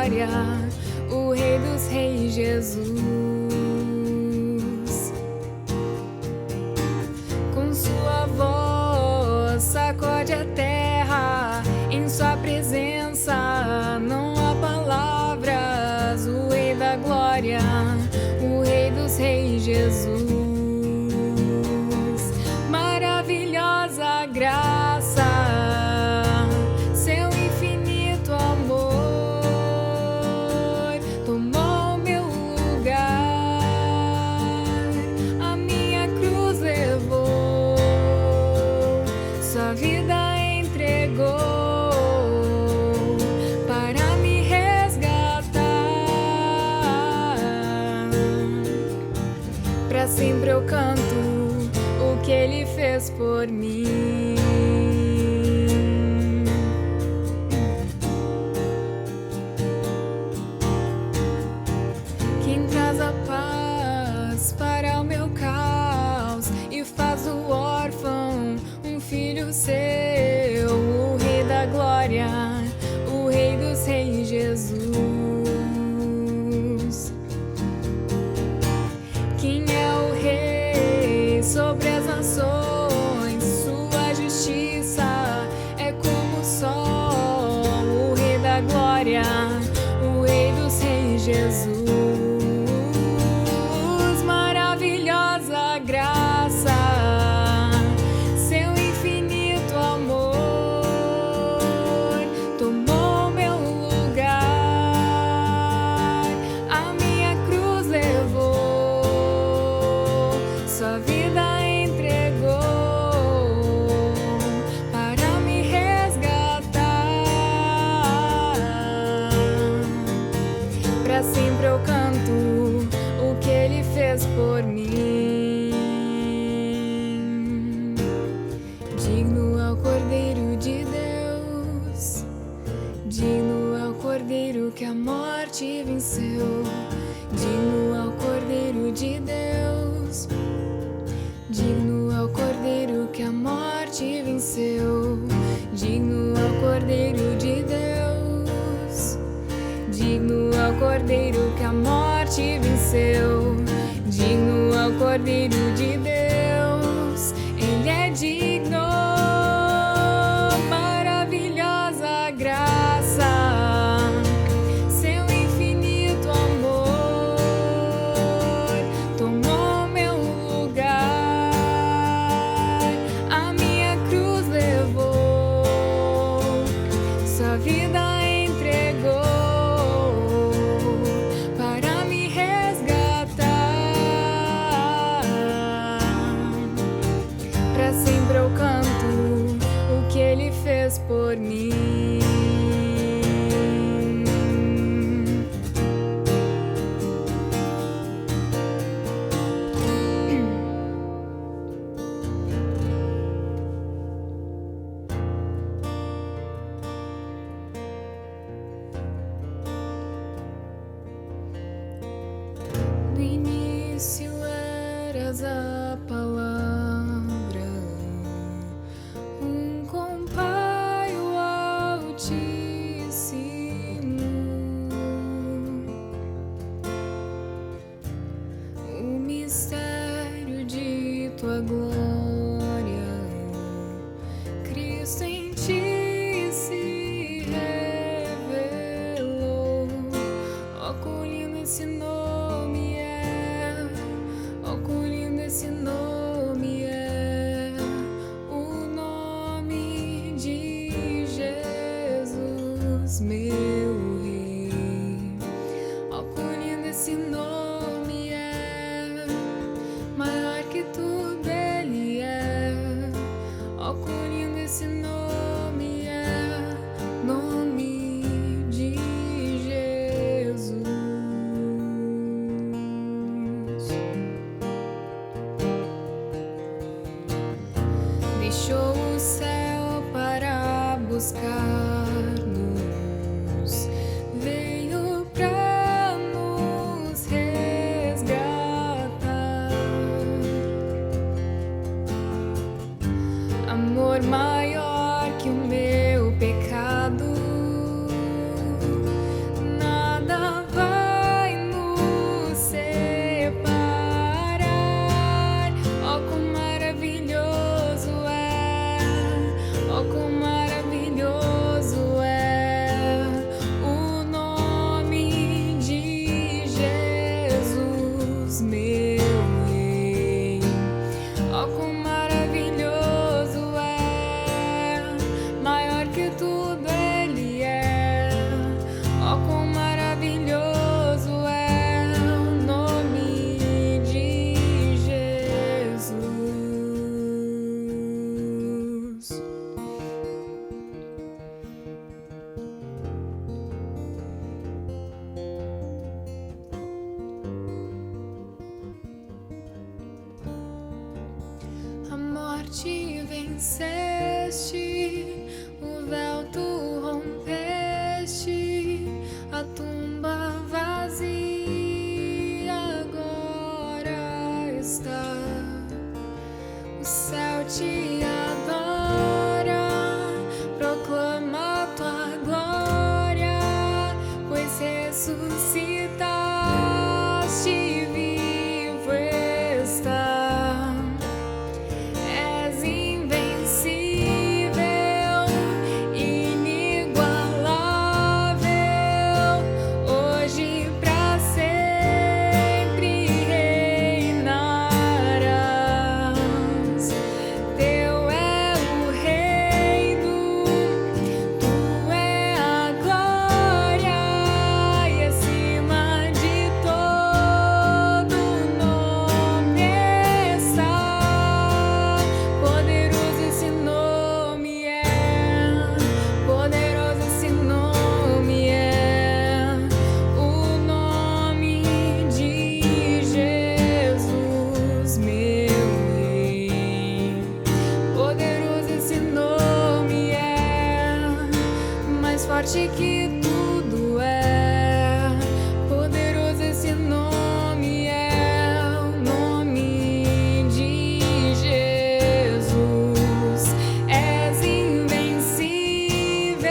glória, o Rei dos Reis, Jesus. Com sua voz sacode a terra, em sua presença não há palavras. O Rei da glória, o Rei dos Reis, Jesus. Maravilhosa graça, seu infinito amor tomou meu lugar, a minha cruz levou, sua vida entregou para me resgatar. Pra sempre eu canto o que Ele fez por mim. Quem traz a paz para o meu caos e faz do órfão um filho seu, o Rei da glória, o Rei dos Reis, Jesus. Quem é o Rei sobre as nações? Sua justiça é como o sol, o Rei da glória, o Rei dos Reis, Jesus. Maravilhosa graça, seu infinito amor tomou meu lugar, a minha cruz levou, sua vida entregou para me resgatar. Pra sempre eu canto o que Ele fez por mim. Digno é o Cordeiro de Deus, digno é o Cordeiro que a morte venceu. Digno é o Cordeiro de Deus, digno é o Cordeiro que a morte venceu. Digno é o Cordeiro de Deus, digno é o Cordeiro que a morte venceu. Digno é o Cordeiro de Deus, Ele é digno. Maravilhosa graça, seu infinito amor tomou meu lugar, a minha cruz levou, sua vida entregou para me resgatar. Pra sempre eu canto o que Ele fez por mim. No início eras a palavra, com Pai o Altíssimo. O mistério de tua glória, Cristo em ti se revelou. Ó, quão lindo esse nome é, ó, quão lindo esse nome é, o nome de Jesus, meu Rei. Ó, quão lindo esse nome é, maior que tudo Ele é. Ó, quão lindo esse nome é, nome de Jesus. Deixou o céu para buscar-nos, veio pra nos resgatar. Amor maior que o meu pecado, forte que tudo é, poderoso esse nome é, o nome de Jesus. És invencível,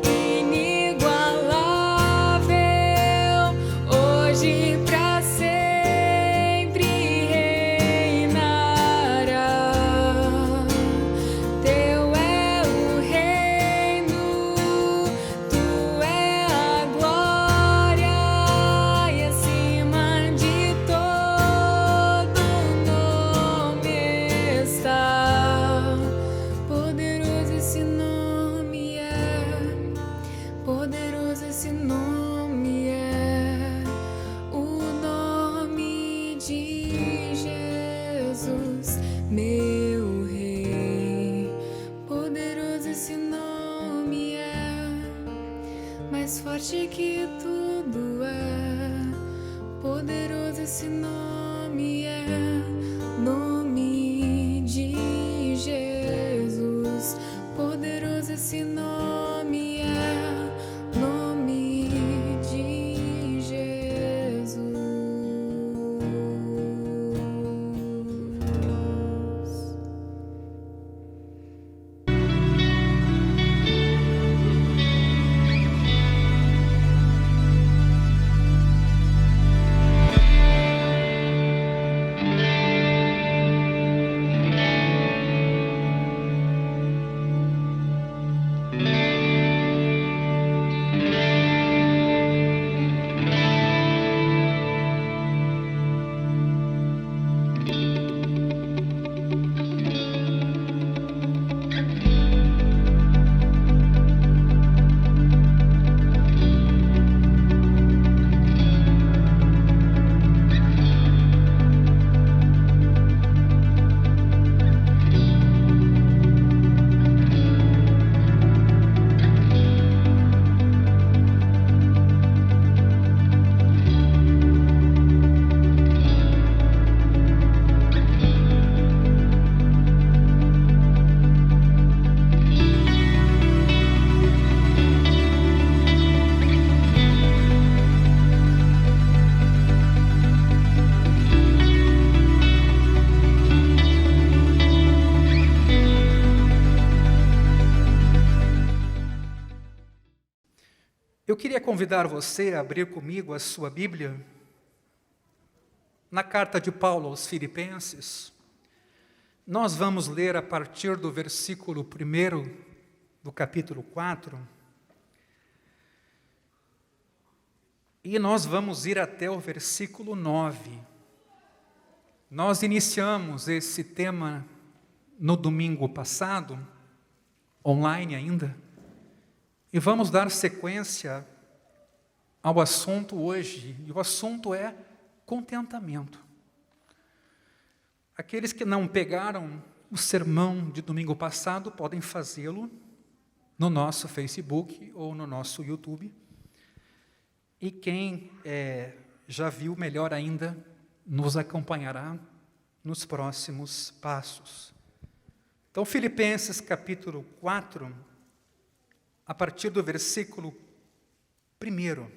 inigualável, hoje pra sempre reinará. Teu é o reino, tu é a glória, e acima de todo nome está. Poderoso esse nome é, poderoso esse nome é, o nome de Jesus, meu Rei. Poderoso esse nome é, mais forte que tudo é, poderoso esse nome é, nome de Jesus. Poderoso esse nome é, nome de Jesus. Eu queria convidar você a abrir comigo a sua Bíblia na carta de Paulo aos Filipenses. Nós vamos ler a partir do versículo 1 do capítulo 4. E nós vamos ir até o versículo 9. Nós iniciamos esse tema no domingo passado, online ainda, e vamos dar sequência ao assunto hoje. E o assunto é contentamento. Aqueles que não pegaram o sermão de domingo passado podem fazê-lo no nosso Facebook ou no nosso YouTube. E quem já viu, melhor ainda, nos acompanhará nos próximos passos. Então, Filipenses capítulo 4, a partir do versículo 1.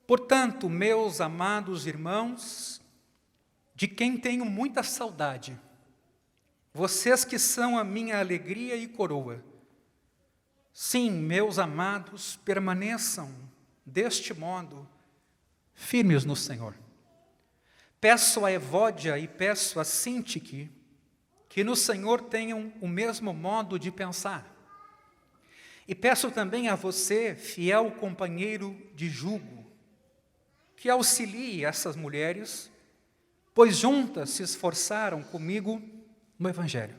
Portanto, meus amados irmãos, de quem tenho muita saudade, vocês que são a minha alegria e coroa, sim, meus amados, permaneçam deste modo firmes no Senhor. Peço a Evódia e peço a Sintique que no Senhor tenham o mesmo modo de pensar. E peço também a você, fiel companheiro de jugo, que auxilie essas mulheres, pois juntas se esforçaram comigo no Evangelho,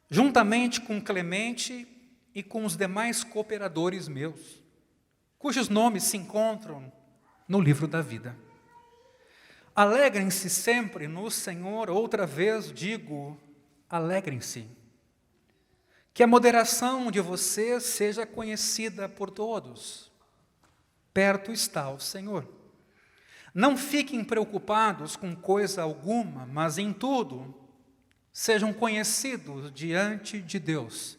juntamente com Clemente e com os demais cooperadores meus, cujos nomes se encontram no livro da vida. Alegrem-se sempre no Senhor, outra vez digo, alegrem-se. Que a moderação de vocês seja conhecida por todos. Perto está o Senhor. Não fiquem preocupados com coisa alguma, mas em tudo sejam conhecidos diante de Deus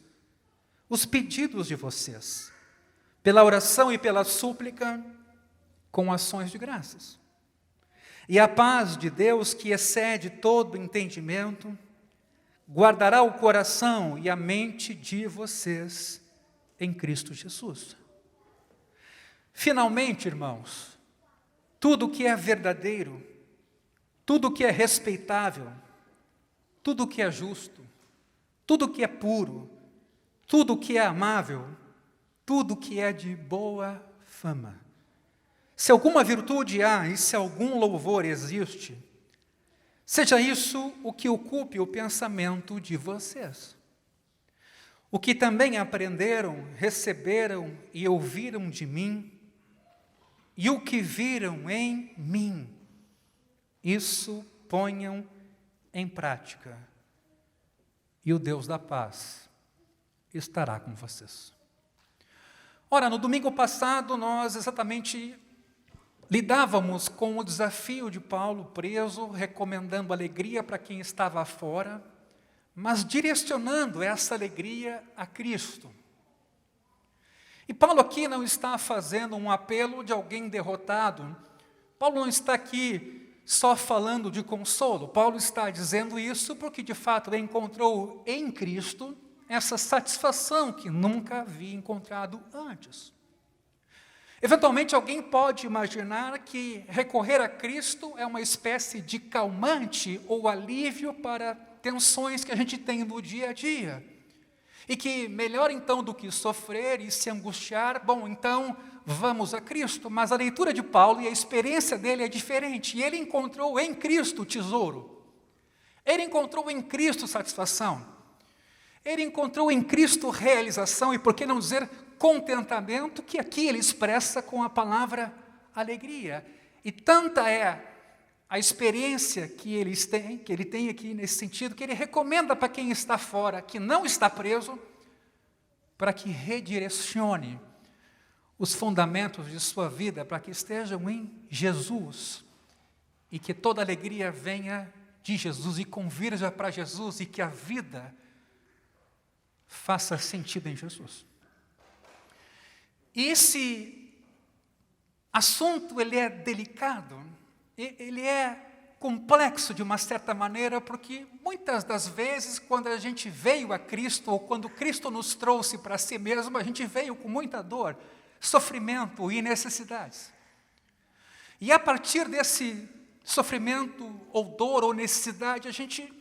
os pedidos de vocês, pela oração e pela súplica, com ações de graças. E a paz de Deus, que excede todo entendimento, guardará o coração e a mente de vocês em Cristo Jesus. Finalmente, irmãos, tudo que é verdadeiro, tudo que é respeitável, tudo que é justo, tudo que é puro, tudo que é amável, tudo que é de boa fama. Se alguma virtude há e se algum louvor existe, seja isso o que ocupe o pensamento de vocês. O que também aprenderam, receberam e ouviram de mim, e o que viram em mim, isso ponham em prática, e o Deus da paz estará com vocês. Ora, no domingo passado, nós exatamente lidávamos com o desafio de Paulo preso, recomendando alegria para quem estava fora, mas direcionando essa alegria a Cristo. E Paulo aqui não está fazendo um apelo de alguém derrotado. Paulo não está aqui só falando de consolo. Paulo está dizendo isso porque, de fato, ele encontrou em Cristo essa satisfação que nunca havia encontrado antes. Eventualmente, alguém pode imaginar que recorrer a Cristo é uma espécie de calmante ou alívio para tensões que a gente tem no dia a dia. E que melhor então do que sofrer e se angustiar, bom, então vamos a Cristo. Mas a leitura de Paulo e a experiência dele é diferente. E ele encontrou em Cristo tesouro. Ele encontrou em Cristo satisfação. Ele encontrou em Cristo realização e, por que não dizer, contentamento, que aqui ele expressa com a palavra alegria. E tanta é a experiência que ele tem aqui nesse sentido, que ele recomenda para quem está fora, que não está preso, para que redirecione os fundamentos de sua vida, para que estejam em Jesus, e que toda alegria venha de Jesus e convirja para Jesus, e que a vida faça sentido em Jesus. E esse assunto, ele é delicado, ele é complexo de uma certa maneira, porque muitas das vezes, quando a gente veio a Cristo, ou quando Cristo nos trouxe para si mesmo, a gente veio com muita dor, sofrimento e necessidades. E a partir desse sofrimento, ou dor, ou necessidade, a gente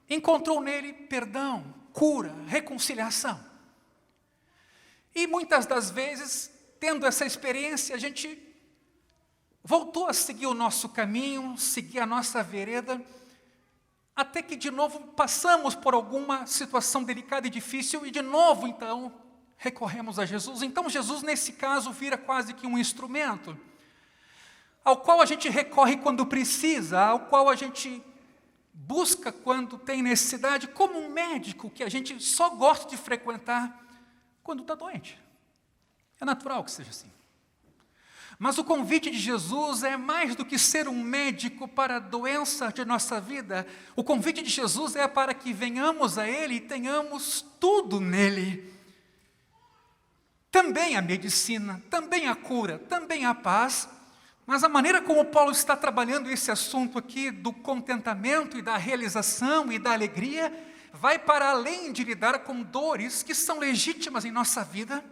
encontrou nele perdão, cura, reconciliação. E muitas das vezes, tendo essa experiência, a gente voltou a seguir o nosso caminho, seguir a nossa vereda, até que de novo passamos por alguma situação delicada e difícil, e de novo então recorremos a Jesus. Então Jesus, nesse caso, vira quase que um instrumento, ao qual a gente recorre quando precisa, ao qual a gente busca quando tem necessidade, como um médico que a gente só gosta de frequentar quando está doente. É natural que seja assim. Mas o convite de Jesus é mais do que ser um médico para a doença de nossa vida. O convite de Jesus é para que venhamos a Ele e tenhamos tudo nele. Também a medicina, também a cura, também a paz. Mas a maneira como Paulo está trabalhando esse assunto aqui do contentamento e da realização e da alegria, vai para além de lidar com dores que são legítimas em nossa vida,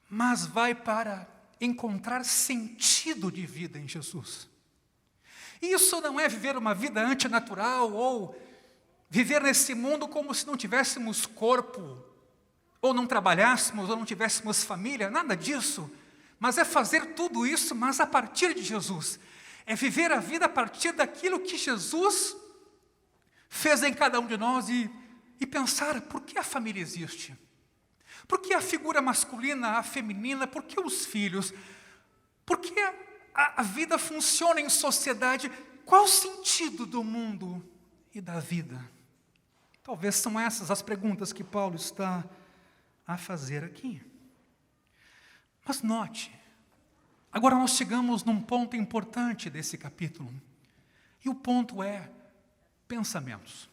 mas vai para encontrar sentido de vida em Jesus. E isso não é viver uma vida antinatural ou viver nesse mundo como se não tivéssemos corpo, ou não trabalhássemos, ou não tivéssemos família, nada disso. Mas é fazer tudo isso, mas a partir de Jesus. É viver a vida a partir daquilo que Jesus fez em cada um de nós e pensar, por que a família existe? Por que a figura masculina, a feminina? Por que os filhos? Por que a vida funciona em sociedade? Qual o sentido do mundo e da vida? Talvez são essas as perguntas que Paulo está a fazer aqui. Mas note, agora nós chegamos num ponto importante desse capítulo. E o ponto é pensamentos.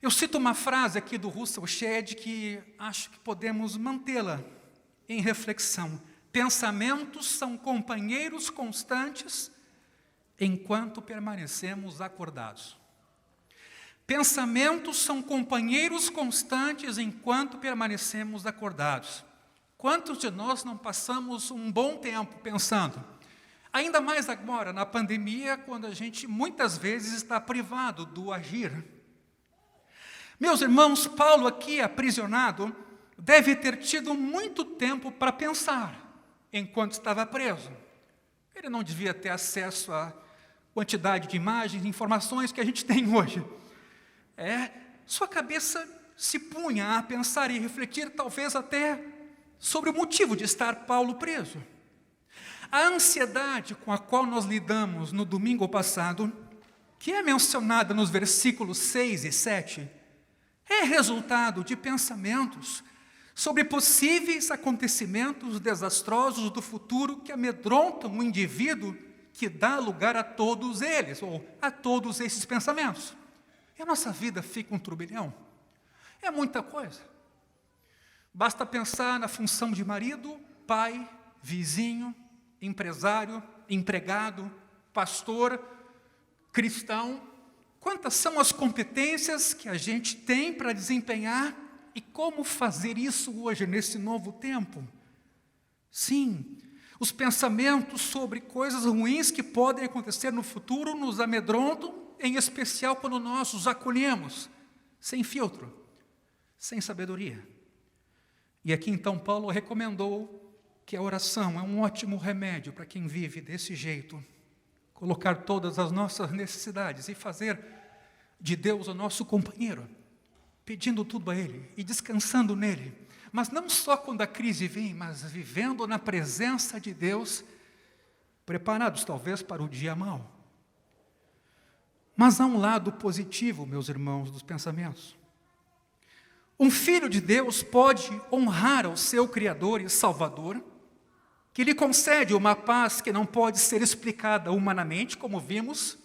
Eu cito uma frase aqui do Russell Shedd que acho que podemos mantê-la em reflexão. Pensamentos são companheiros constantes enquanto permanecemos acordados. Pensamentos são companheiros constantes enquanto permanecemos acordados. Quantos de nós não passamos um bom tempo pensando? Ainda mais agora, na pandemia, quando a gente muitas vezes está privado do agir. Meus irmãos, Paulo aqui aprisionado deve ter tido muito tempo para pensar enquanto estava preso. Ele não devia ter acesso à quantidade de imagens e informações que a gente tem hoje. Sua cabeça se punha a pensar e refletir talvez até sobre o motivo de estar Paulo preso. A ansiedade com a qual nós lidamos no domingo passado, que é mencionada nos versículos 6 e 7, é resultado de pensamentos sobre possíveis acontecimentos desastrosos do futuro que amedrontam o indivíduo que dá lugar a todos eles, ou a todos esses pensamentos. E a nossa vida fica um turbilhão. É muita coisa. Basta pensar na função de marido, pai, vizinho, empresário, empregado, pastor, cristão. Quantas são as competências que a gente tem para desempenhar e como fazer isso hoje, nesse novo tempo? Sim, os pensamentos sobre coisas ruins que podem acontecer no futuro nos amedrontam, em especial quando nós os acolhemos, sem filtro, sem sabedoria. E aqui então Paulo recomendou que a oração é um ótimo remédio para quem vive desse jeito. Colocar todas as nossas necessidades e fazer de Deus o nosso companheiro, pedindo tudo a Ele e descansando nele. Mas não só quando a crise vem, mas vivendo na presença de Deus, preparados talvez para o dia mau. Mas há um lado positivo, meus irmãos, dos pensamentos. Um filho de Deus pode honrar ao seu Criador e Salvador, que lhe concede uma paz que não pode ser explicada humanamente, como vimos,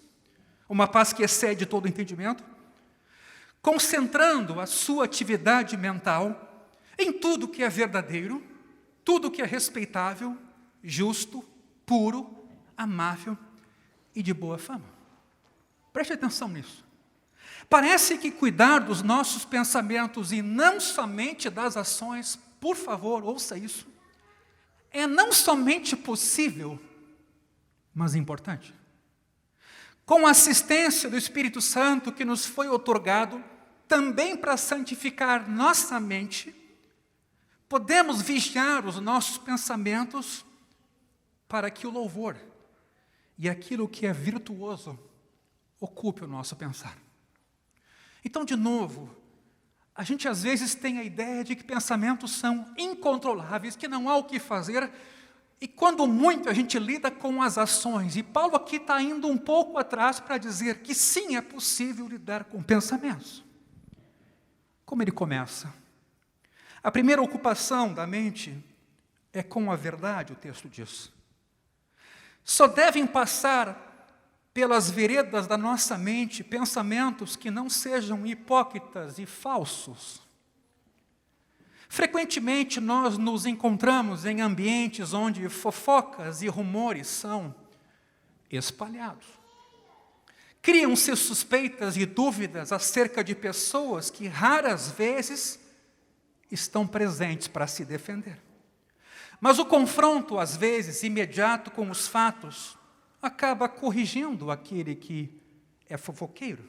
uma paz que excede todo entendimento, concentrando a sua atividade mental em tudo que é verdadeiro, tudo que é respeitável, justo, puro, amável e de boa fama. Preste atenção nisso. Parece que cuidar dos nossos pensamentos e não somente das ações, por favor, ouça isso, é não somente possível, mas importante. Com a assistência do Espírito Santo que nos foi outorgado, também para santificar nossa mente, podemos vigiar os nossos pensamentos para que o louvor e aquilo que é virtuoso ocupe o nosso pensar. Então, de novo, a gente às vezes tem a ideia de que pensamentos são incontroláveis, que não há o que fazer, e quando muito a gente lida com as ações. E Paulo aqui está indo um pouco atrás para dizer que sim, é possível lidar com pensamentos. Como ele começa? A primeira ocupação da mente é com a verdade, o texto diz. Só devem passar pelas veredas da nossa mente pensamentos que não sejam hipócritas e falsos. Frequentemente nós nos encontramos em ambientes onde fofocas e rumores são espalhados. Criam-se suspeitas e dúvidas acerca de pessoas que raras vezes estão presentes para se defender. Mas o confronto, às vezes, imediato com os fatos, acaba corrigindo aquele que é fofoqueiro.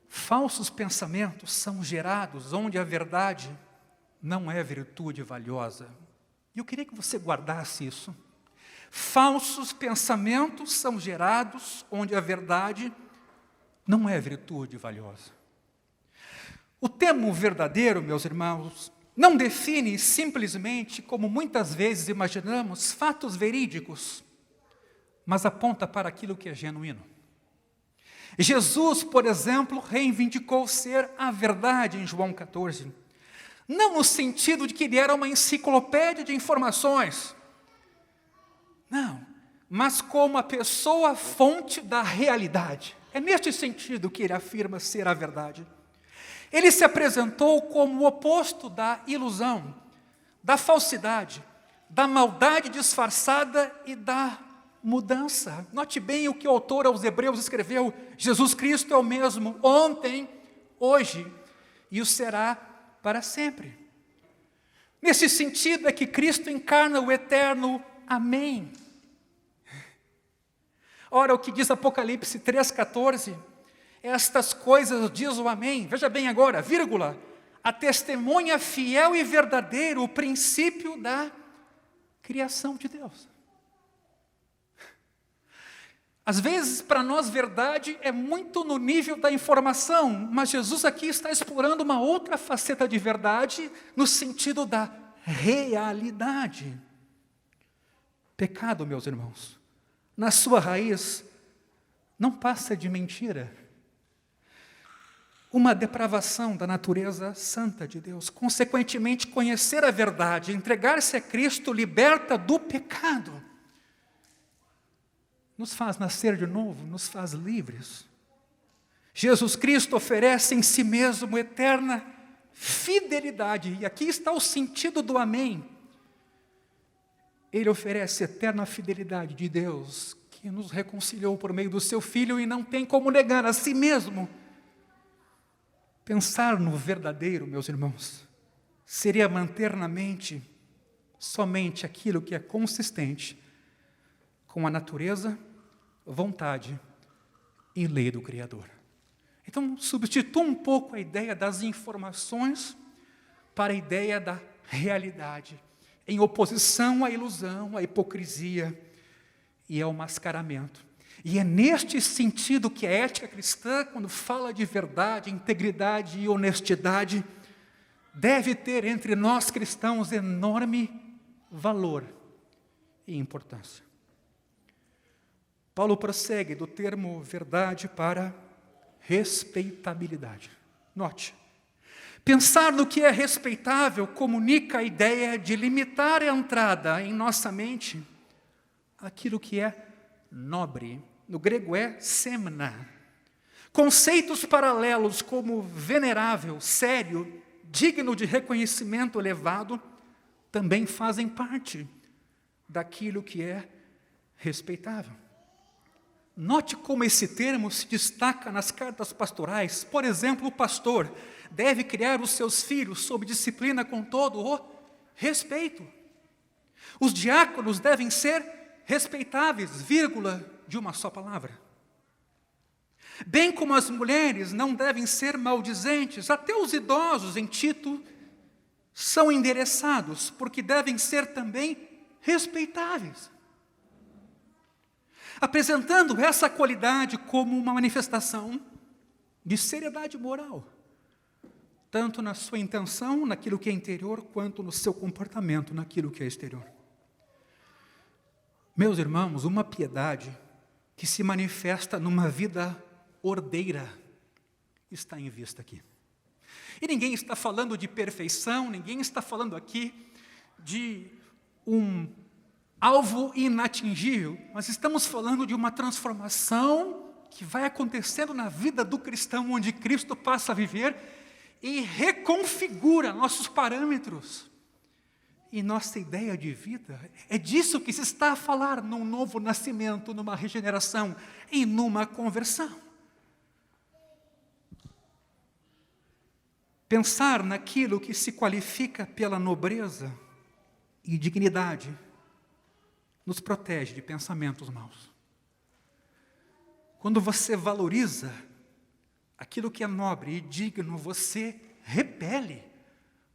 Falsos pensamentos são gerados onde a verdade não é virtude valiosa. E eu queria que você guardasse isso. Falsos pensamentos são gerados onde a verdade não é virtude valiosa. O termo verdadeiro, meus irmãos, não define simplesmente, como muitas vezes imaginamos, fatos verídicos, mas aponta para aquilo que é genuíno. Jesus, por exemplo, reivindicou ser a verdade em João 14. Não no sentido de que ele era uma enciclopédia de informações. Não, mas como a pessoa fonte da realidade. É neste sentido que ele afirma ser a verdade. Ele se apresentou como o oposto da ilusão, da falsidade, da maldade disfarçada e da mudança. Note bem o que o autor aos Hebreus escreveu: Jesus Cristo é o mesmo ontem, hoje e o será para sempre. Nesse sentido é que Cristo encarna o eterno Amém. Ora, o que diz Apocalipse 3,14, estas coisas diz o Amém, veja bem agora, vírgula, a testemunha fiel e verdadeira, o princípio da criação de Deus. Às vezes, para nós, verdade é muito no nível da informação, mas Jesus aqui está explorando uma outra faceta de verdade, no sentido da realidade. Pecado, meus irmãos, na sua raiz, não passa de mentira. Uma depravação da natureza santa de Deus. Consequentemente, conhecer a verdade, entregar-se a Cristo, liberta do pecado. Nos faz nascer de novo, nos faz livres. Jesus Cristo oferece em si mesmo eterna fidelidade. E aqui está o sentido do Amém. Ele oferece eterna fidelidade de Deus, que nos reconciliou por meio do seu Filho e não tem como negar a si mesmo. Pensar no verdadeiro, meus irmãos, seria manter na mente somente aquilo que é consistente com a natureza, vontade e lei do Criador. Então, substitua um pouco a ideia das informações para a ideia da realidade, em oposição à ilusão, à hipocrisia e ao mascaramento. E é neste sentido que a ética cristã, quando fala de verdade, integridade e honestidade, deve ter entre nós cristãos enorme valor e importância. Paulo prossegue do termo verdade para respeitabilidade. Note, pensar no que é respeitável comunica a ideia de limitar a entrada em nossa mente aquilo que é nobre. No grego é semna. Conceitos paralelos como venerável, sério, digno de reconhecimento elevado, também fazem parte daquilo que é respeitável. Note como esse termo se destaca nas cartas pastorais. Por exemplo, o pastor deve criar os seus filhos sob disciplina com todo o respeito. Os diáconos devem ser respeitáveis, vírgula, de uma só palavra. Bem como as mulheres não devem ser maldizentes, até os idosos em Tito são endereçados, porque devem ser também respeitáveis. Apresentando essa qualidade como uma manifestação de seriedade moral, tanto na sua intenção, naquilo que é interior, quanto no seu comportamento, naquilo que é exterior. Meus irmãos, uma piedade que se manifesta numa vida ordeira está em vista aqui. E ninguém está falando de perfeição, ninguém está falando aqui de um alvo inatingível, mas estamos falando de uma transformação que vai acontecendo na vida do cristão, onde Cristo passa a viver e reconfigura nossos parâmetros e nossa ideia de vida. É disso que se está a falar num novo nascimento, numa regeneração e numa conversão. Pensar naquilo que se qualifica pela nobreza e dignidade nos protege de pensamentos maus. Quando você valoriza aquilo que é nobre e digno, você repele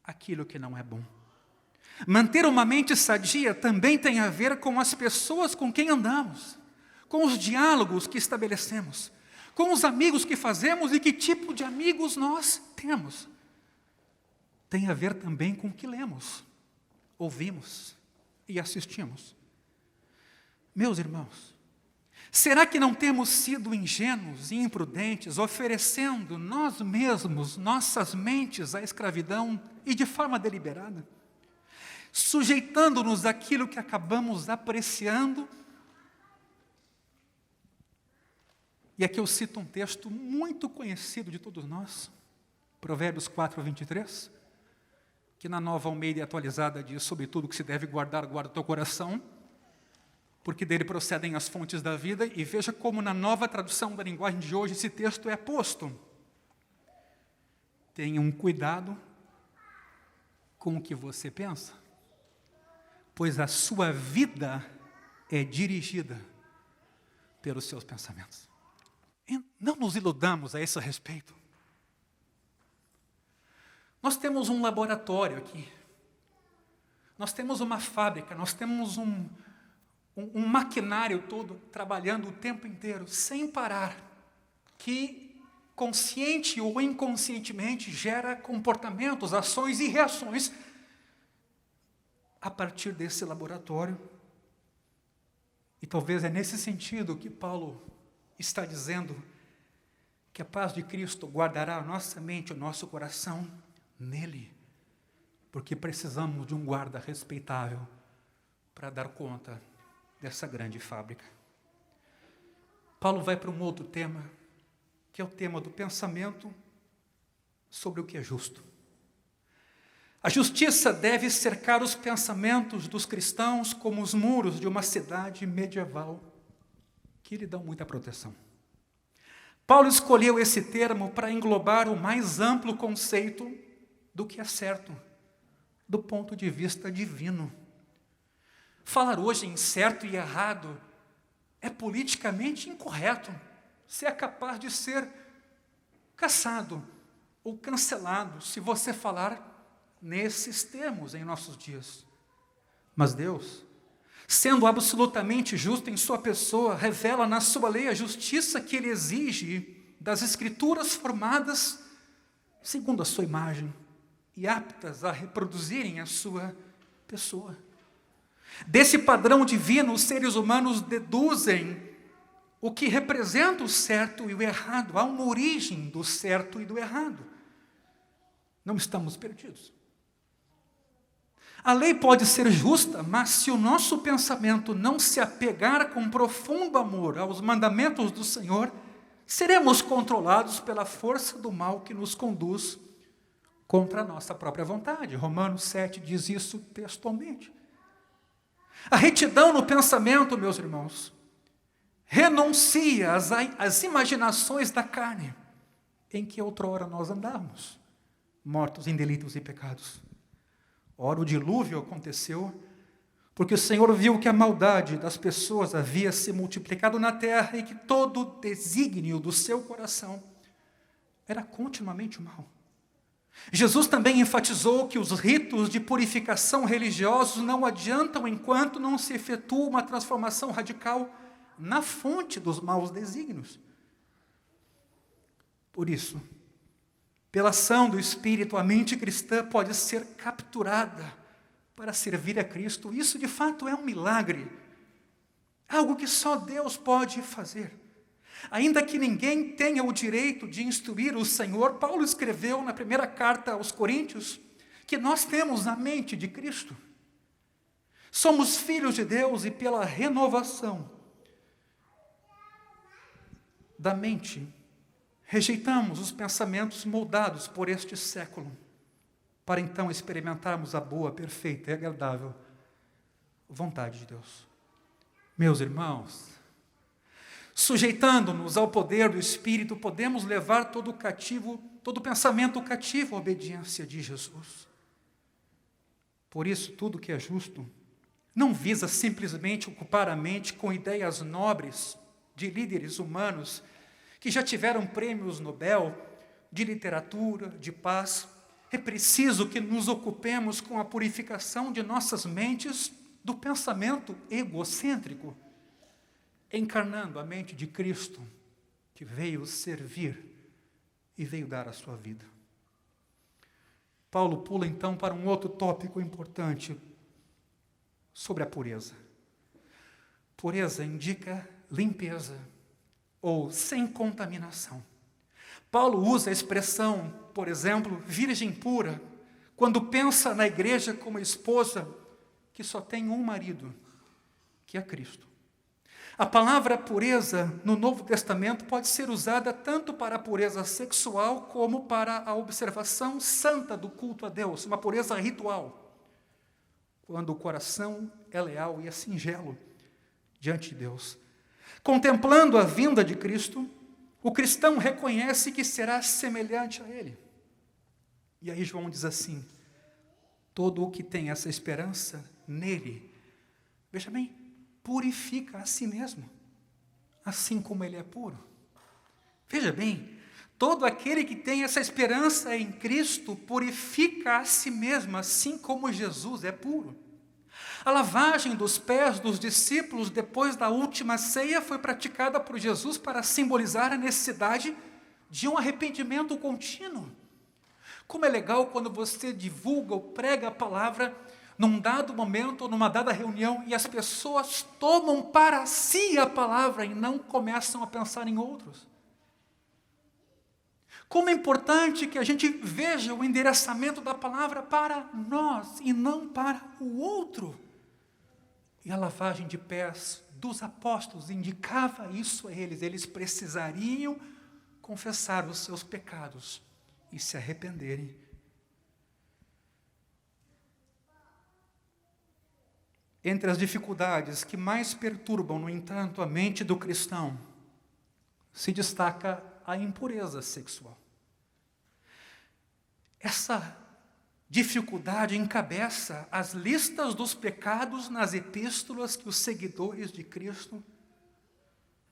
aquilo que não é bom. Manter uma mente sadia também tem a ver com as pessoas com quem andamos, com os diálogos que estabelecemos, com os amigos que fazemos e que tipo de amigos nós temos. Tem a ver também com o que lemos, ouvimos e assistimos. Meus irmãos, será que não temos sido ingênuos e imprudentes, oferecendo nós mesmos, nossas mentes à escravidão e de forma deliberada? Sujeitando-nos àquilo que acabamos apreciando? E aqui eu cito um texto muito conhecido de todos nós. Provérbios 4, 23, que na Nova Almeida atualizada diz, sobre tudo que se deve guardar, guarda o teu coração, porque dele procedem as fontes da vida, e veja como na nova tradução da linguagem de hoje esse texto é posto. Tenham cuidado com o que você pensa, pois a sua vida é dirigida pelos seus pensamentos. E não nos iludamos a esse respeito. Nós temos um laboratório aqui, nós temos uma fábrica, nós temos um maquinário todo trabalhando o tempo inteiro, sem parar, que consciente ou inconscientemente gera comportamentos, ações e reações a partir desse laboratório. E talvez é nesse sentido que Paulo está dizendo que a paz de Cristo guardará a nossa mente, o nosso coração nele, porque precisamos de um guarda respeitável para dar conta dessa grande fábrica. Paulo vai para um outro tema, que é o tema do pensamento sobre o que é justo. A justiça deve cercar os pensamentos dos cristãos como os muros de uma cidade medieval que lhe dão muita proteção. Paulo escolheu esse termo para englobar o mais amplo conceito do que é certo, do ponto de vista divino. Falar hoje em certo e errado é politicamente incorreto. Você é capaz de ser caçado ou cancelado se você falar nesses termos em nossos dias. Mas Deus, sendo absolutamente justo em sua pessoa, revela na sua lei a justiça que Ele exige das Escrituras formadas segundo a sua imagem e aptas a reproduzirem a sua pessoa. Desse padrão divino, os seres humanos deduzem o que representa o certo e o errado. Há uma origem do certo e do errado. Não estamos perdidos. A lei pode ser justa, mas se o nosso pensamento não se apegar com profundo amor aos mandamentos do Senhor, seremos controlados pela força do mal que nos conduz contra a nossa própria vontade. Romanos 7 diz isso textualmente. A retidão no pensamento, meus irmãos, renuncia às imaginações da carne em que outrora nós andávamos, mortos em delitos e pecados. Ora, o dilúvio aconteceu porque o Senhor viu que a maldade das pessoas havia se multiplicado na terra e que todo o desígnio do seu coração era continuamente o mal. Jesus também enfatizou que os ritos de purificação religiosos não adiantam enquanto não se efetua uma transformação radical na fonte dos maus desígnios. Por isso, pela ação do Espírito, a mente cristã pode ser capturada para servir a Cristo. Isso, de fato, é um milagre, algo que só Deus pode fazer. Ainda que ninguém tenha o direito de instruir o Senhor, Paulo escreveu na primeira carta aos Coríntios que nós temos a mente de Cristo. Somos filhos de Deus e pela renovação da mente, rejeitamos os pensamentos moldados por este século, para então experimentarmos a boa, perfeita e agradável vontade de Deus. Meus irmãos, sujeitando-nos ao poder do Espírito, podemos levar todo pensamento cativo à obediência de Jesus. Por isso, tudo que é justo não visa simplesmente ocupar a mente com ideias nobres de líderes humanos que já tiveram prêmios Nobel de literatura, de paz. É preciso que nos ocupemos com a purificação de nossas mentes do pensamento egocêntrico, encarnando a mente de Cristo, que veio servir e veio dar a sua vida. Paulo pula então para um outro tópico importante sobre a pureza. Pureza indica limpeza ou sem contaminação. Paulo usa a expressão, por exemplo, virgem pura, quando pensa na igreja como esposa que só tem um marido, que é Cristo. A palavra pureza no Novo Testamento pode ser usada tanto para a pureza sexual como para a observação santa do culto a Deus, uma pureza ritual, quando o coração é leal e é singelo diante de Deus. Contemplando a vinda de Cristo, o cristão reconhece que será semelhante a Ele. E aí João diz assim: todo o que tem essa esperança nele, veja bem, purifica a si mesmo, assim como Ele é puro. Veja bem, todo aquele que tem essa esperança em Cristo purifica a si mesmo, assim como Jesus é puro. A lavagem dos pés dos discípulos depois da última ceia foi praticada por Jesus para simbolizar a necessidade de um arrependimento contínuo. Como é legal quando você divulga ou prega a palavra num dado momento ou numa dada reunião e as pessoas tomam para si a palavra e não começam a pensar em outros. Como é importante que a gente veja o endereçamento da palavra para nós e não para o outro. E a lavagem de pés dos apóstolos indicava isso a eles. Eles precisariam confessar os seus pecados e se arrependerem. Entre as dificuldades que mais perturbam, no entanto, a mente do cristão, se destaca a impureza sexual. Essa dificuldade encabeça as listas dos pecados nas epístolas que os seguidores de Cristo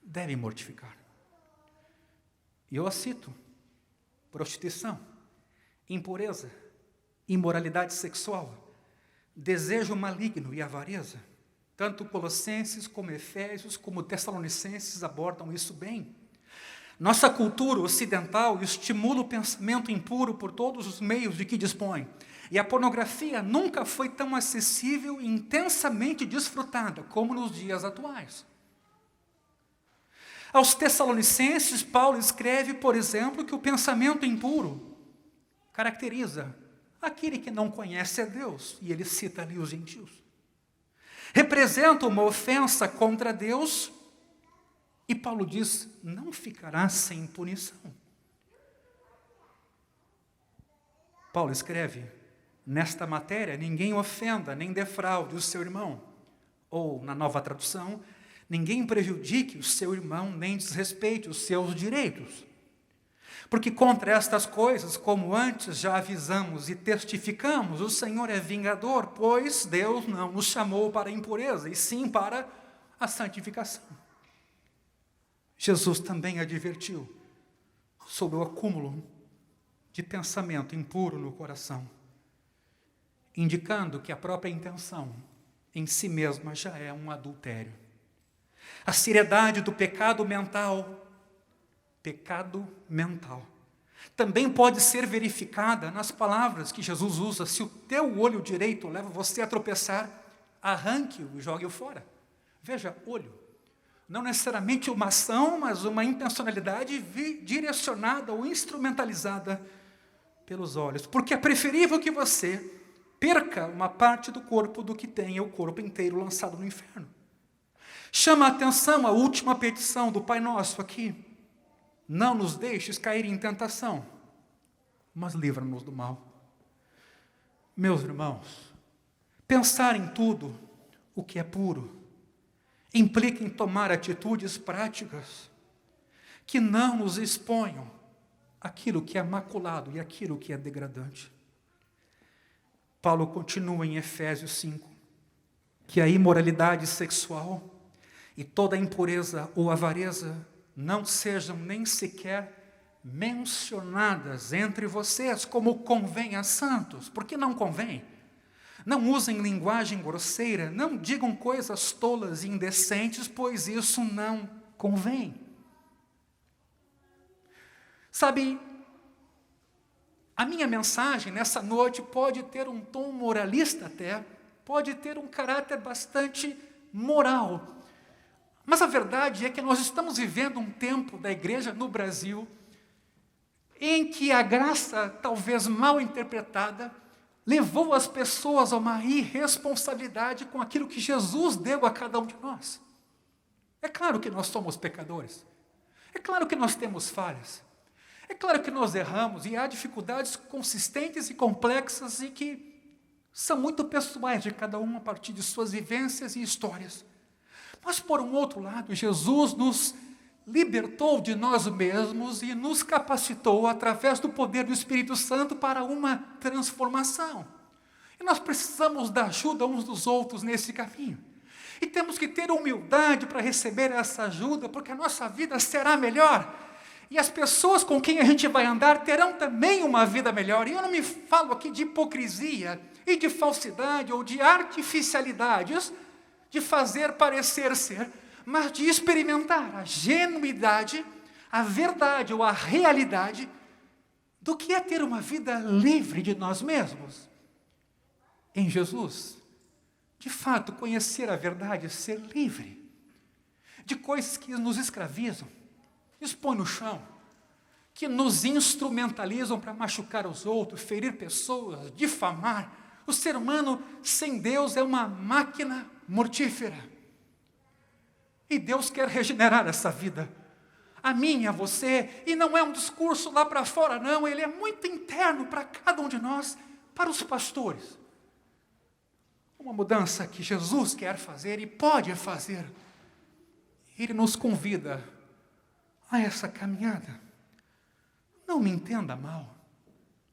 devem mortificar. E eu a cito: prostituição, impureza, imoralidade sexual, desejo maligno e avareza. Tanto Colossenses como Efésios como Tessalonicenses abordam isso bem. Nossa cultura ocidental estimula o pensamento impuro por todos os meios de que dispõe. E a pornografia nunca foi tão acessível e intensamente desfrutada como nos dias atuais. Aos Tessalonicenses, Paulo escreve, por exemplo, que o pensamento impuro caracteriza aquele que não conhece a Deus, e ele cita ali os gentios. Representa uma ofensa contra Deus, e Paulo diz: não ficará sem punição. Paulo escreve: nesta matéria, ninguém ofenda nem defraude o seu irmão. Ou, na Nova Tradução, ninguém prejudique o seu irmão, nem desrespeite os seus direitos. Porque contra estas coisas, como antes já avisamos e testificamos, o Senhor é vingador, pois Deus não nos chamou para a impureza, e sim para a santificação. Jesus também advertiu sobre o acúmulo de pensamento impuro no coração, indicando que a própria intenção em si mesma já é um adultério. A seriedade do pecado mental também pode ser verificada nas palavras que Jesus usa: se o teu olho direito leva você a tropeçar, arranque-o e jogue-o fora. Veja, olho. Não necessariamente uma ação, mas uma intencionalidade direcionada ou instrumentalizada pelos olhos. Porque é preferível que você perca uma parte do corpo do que tenha o corpo inteiro lançado no inferno. Chama a atenção a última petição do Pai Nosso aqui: não nos deixes cair em tentação, mas livra-nos do mal. Meus irmãos, pensar em tudo o que é puro implica em tomar atitudes práticas que não nos exponham àquilo que é maculado e àquilo que é degradante. Paulo continua em Efésios 5, que a imoralidade sexual e toda impureza ou avareza não sejam nem sequer mencionadas entre vocês, como convém a santos. Por que não convém? Não usem linguagem grosseira, não digam coisas tolas e indecentes, pois isso não convém. Sabe, a minha mensagem nessa noite pode ter um tom moralista até, pode ter um caráter bastante moral. Mas a verdade é que nós estamos vivendo um tempo da igreja no Brasil em que a graça, talvez mal interpretada, levou as pessoas a uma irresponsabilidade com aquilo que Jesus deu a cada um de nós. É claro que nós somos pecadores. É claro que nós temos falhas. É claro que nós erramos e há dificuldades consistentes e complexas e que são muito pessoais de cada um a partir de suas vivências e histórias. Mas, por um outro lado, Jesus nos libertou de nós mesmos e nos capacitou através do poder do Espírito Santo para uma transformação. E nós precisamos da ajuda uns dos outros nesse caminho. E temos que ter humildade para receber essa ajuda, porque a nossa vida será melhor. E as pessoas com quem a gente vai andar terão também uma vida melhor. E eu não me falo aqui de hipocrisia e de falsidade ou de artificialidades, de fazer parecer ser, mas de experimentar a genuidade, a verdade ou a realidade do que é ter uma vida livre de nós mesmos. Em Jesus, de fato, conhecer a verdade, ser livre de coisas que nos escravizam, nos põem no chão, que nos instrumentalizam para machucar os outros, ferir pessoas, difamar. O ser humano sem Deus é uma máquina mortífera. E Deus quer regenerar essa vida, a mim, a você, e não é um discurso lá para fora, não, ele é muito interno para cada um de nós, para os pastores. Uma mudança que Jesus quer fazer e pode fazer. Ele nos convida a essa caminhada. Não me entenda mal.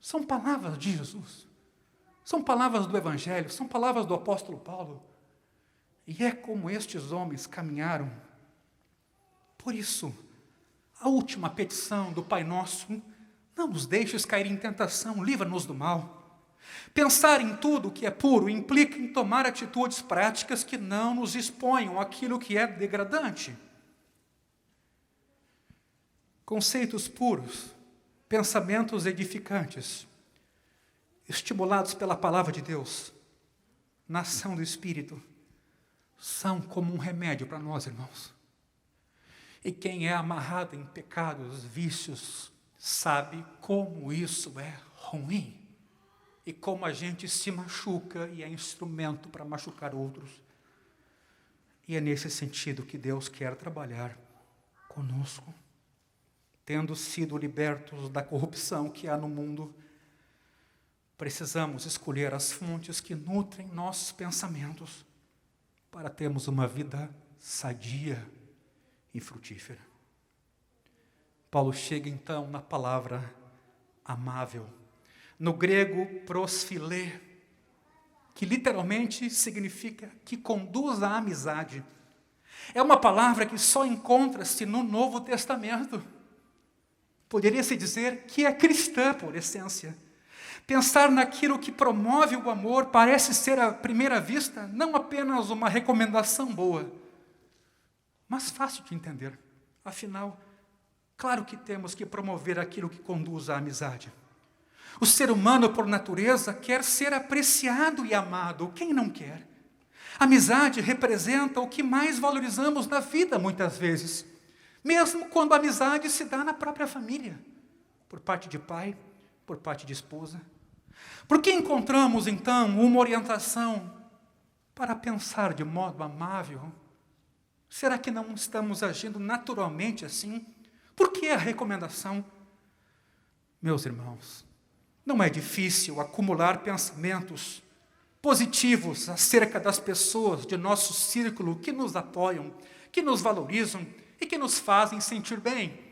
São palavras de Jesus. São palavras do Evangelho, são palavras do apóstolo Paulo. E é como estes homens caminharam. Por isso, a última petição do Pai Nosso, não nos deixes cair em tentação, livra-nos do mal. Pensar em tudo que é puro implica em tomar atitudes práticas que não nos exponham àquilo que é degradante. Conceitos puros, pensamentos edificantes, estimulados pela palavra de Deus, na ação do Espírito, são como um remédio para nós, irmãos. E quem é amarrado em pecados, vícios, sabe como isso é ruim. E como a gente se machuca e é instrumento para machucar outros. E é nesse sentido que Deus quer trabalhar conosco. Tendo sido libertos da corrupção que há no mundo, precisamos escolher as fontes que nutrem nossos pensamentos para termos uma vida sadia e frutífera. Paulo chega então na palavra amável. No grego, prosphilê, que literalmente significa que conduz à amizade. É uma palavra que só encontra-se no Novo Testamento. Poderia-se dizer que é cristã por essência. Pensar naquilo que promove o amor parece ser, à primeira vista, não apenas uma recomendação boa, mas fácil de entender. Afinal, claro que temos que promover aquilo que conduz à amizade. O ser humano, por natureza, quer ser apreciado e amado. Quem não quer? Amizade representa o que mais valorizamos na vida, muitas vezes. Mesmo quando a amizade se dá na própria família. Por parte de pai, por parte de esposa. Por que encontramos, então, uma orientação para pensar de modo amável? Será que não estamos agindo naturalmente assim? Por que a recomendação? Meus irmãos, não é difícil acumular pensamentos positivos acerca das pessoas de nosso círculo que nos apoiam, que nos valorizam e que nos fazem sentir bem.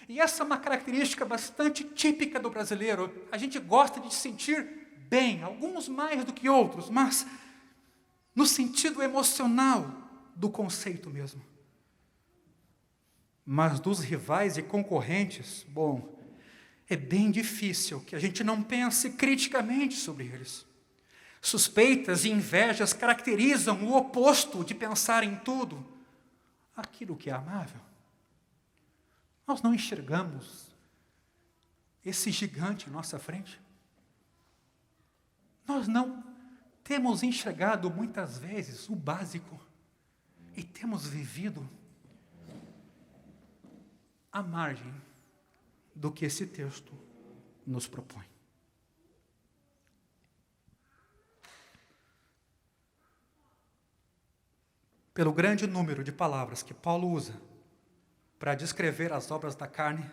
E essa é uma característica bastante típica do brasileiro. A gente gosta de se sentir bem, alguns mais do que outros, mas no sentido emocional do conceito mesmo. Mas dos rivais e concorrentes, bom, é bem difícil que a gente não pense criticamente sobre eles. Suspeitas e invejas caracterizam o oposto de pensar em tudo, aquilo que é amável. Nós não enxergamos esse gigante em nossa frente. Nós não temos enxergado muitas vezes o básico e temos vivido à margem do que esse texto nos propõe. pelo grande número de palavras que Paulo usa para descrever as obras da carne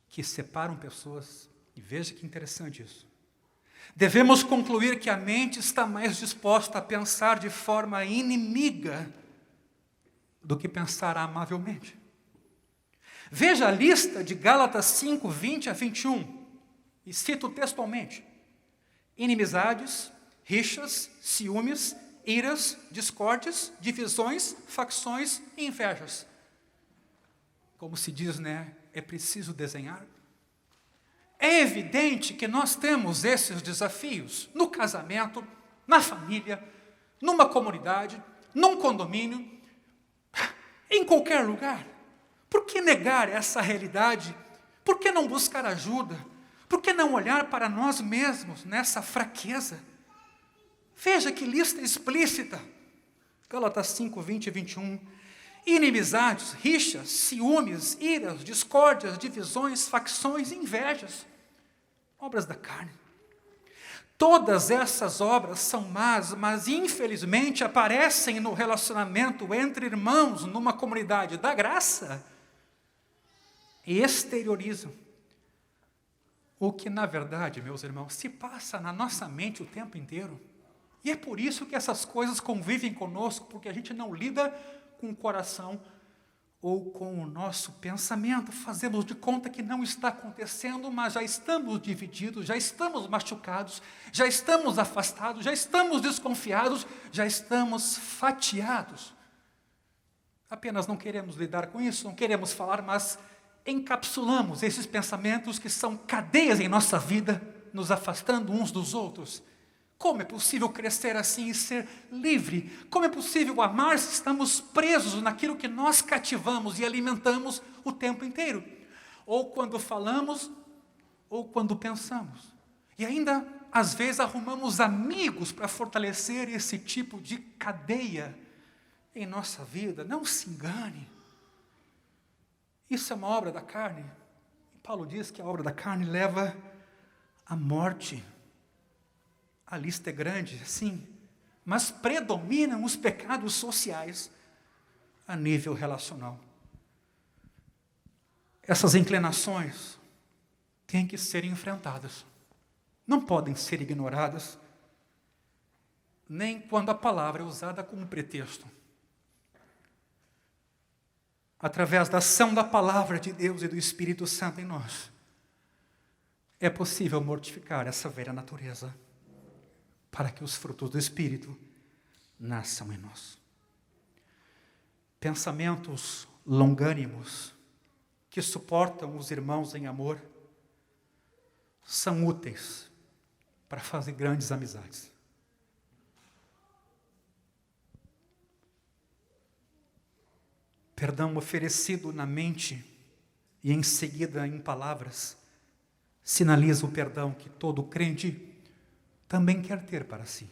que separam pessoas, e veja que interessante isso, devemos concluir que a mente está mais disposta a pensar de forma inimiga do que pensar amavelmente. Veja a lista de Gálatas 5, 20 a 21, e cito textualmente: inimizades, rixas, ciúmes, iras, discórdias, divisões, facções e invejas. Como se diz, né? É preciso desenhar. É evidente que nós temos esses desafios no casamento, na família, numa comunidade, num condomínio, em qualquer lugar. Por que negar essa realidade? Por que não buscar ajuda? Por que não olhar para nós mesmos nessa fraqueza? Veja que lista explícita. Gálatas 5, 20 e 21. Inimizades, rixas, ciúmes, iras, discórdias, divisões, facções, invejas. Obras da carne. Todas essas obras são más, mas infelizmente aparecem no relacionamento entre irmãos numa comunidade da graça e exteriorizam o que, na verdade, meus irmãos, se passa na nossa mente o tempo inteiro. E é por isso que essas coisas convivem conosco, porque a gente não lida com o coração ou com o nosso pensamento. Fazemos de conta que não está acontecendo, mas já estamos divididos, já estamos machucados, já estamos afastados, já estamos desconfiados, já estamos fatiados. Apenas não queremos lidar com isso, não queremos falar, mas encapsulamos esses pensamentos que são cadeias em nossa vida, nos afastando uns dos outros. Como é possível crescer assim e ser livre? Como é possível amar se estamos presos naquilo que nós cativamos e alimentamos o tempo inteiro? Ou quando falamos, ou quando pensamos. E ainda, às vezes, arrumamos amigos para fortalecer esse tipo de cadeia em nossa vida. Não se engane. Isso é uma obra da carne. E Paulo diz que a obra da carne leva à morte. A lista é grande, sim, mas predominam os pecados sociais a nível relacional. Essas inclinações têm que ser enfrentadas. Não podem ser ignoradas, nem quando a palavra é usada como pretexto. Através da ação da palavra de Deus e do Espírito Santo em nós, é possível mortificar essa velha natureza, para que os frutos do Espírito nasçam em nós. Pensamentos longânimos, que suportam os irmãos em amor, são úteis para fazer grandes amizades. Perdão oferecido na mente e em seguida em palavras, sinaliza o perdão que todo crente também quer ter para si.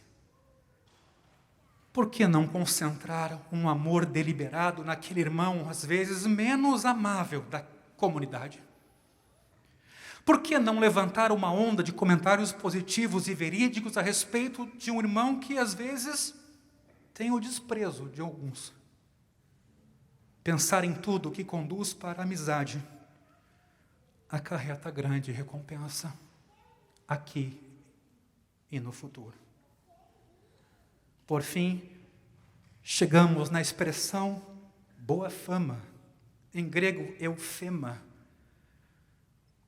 Por que não concentrar um amor deliberado naquele irmão, às vezes menos amável da comunidade? Por que não levantar uma onda de comentários positivos e verídicos a respeito de um irmão que, às vezes, tem o desprezo de alguns? Pensar em tudo que conduz para a amizade acarreta grande recompensa aqui e no futuro. Por fim, chegamos na expressão boa fama, em grego eufema.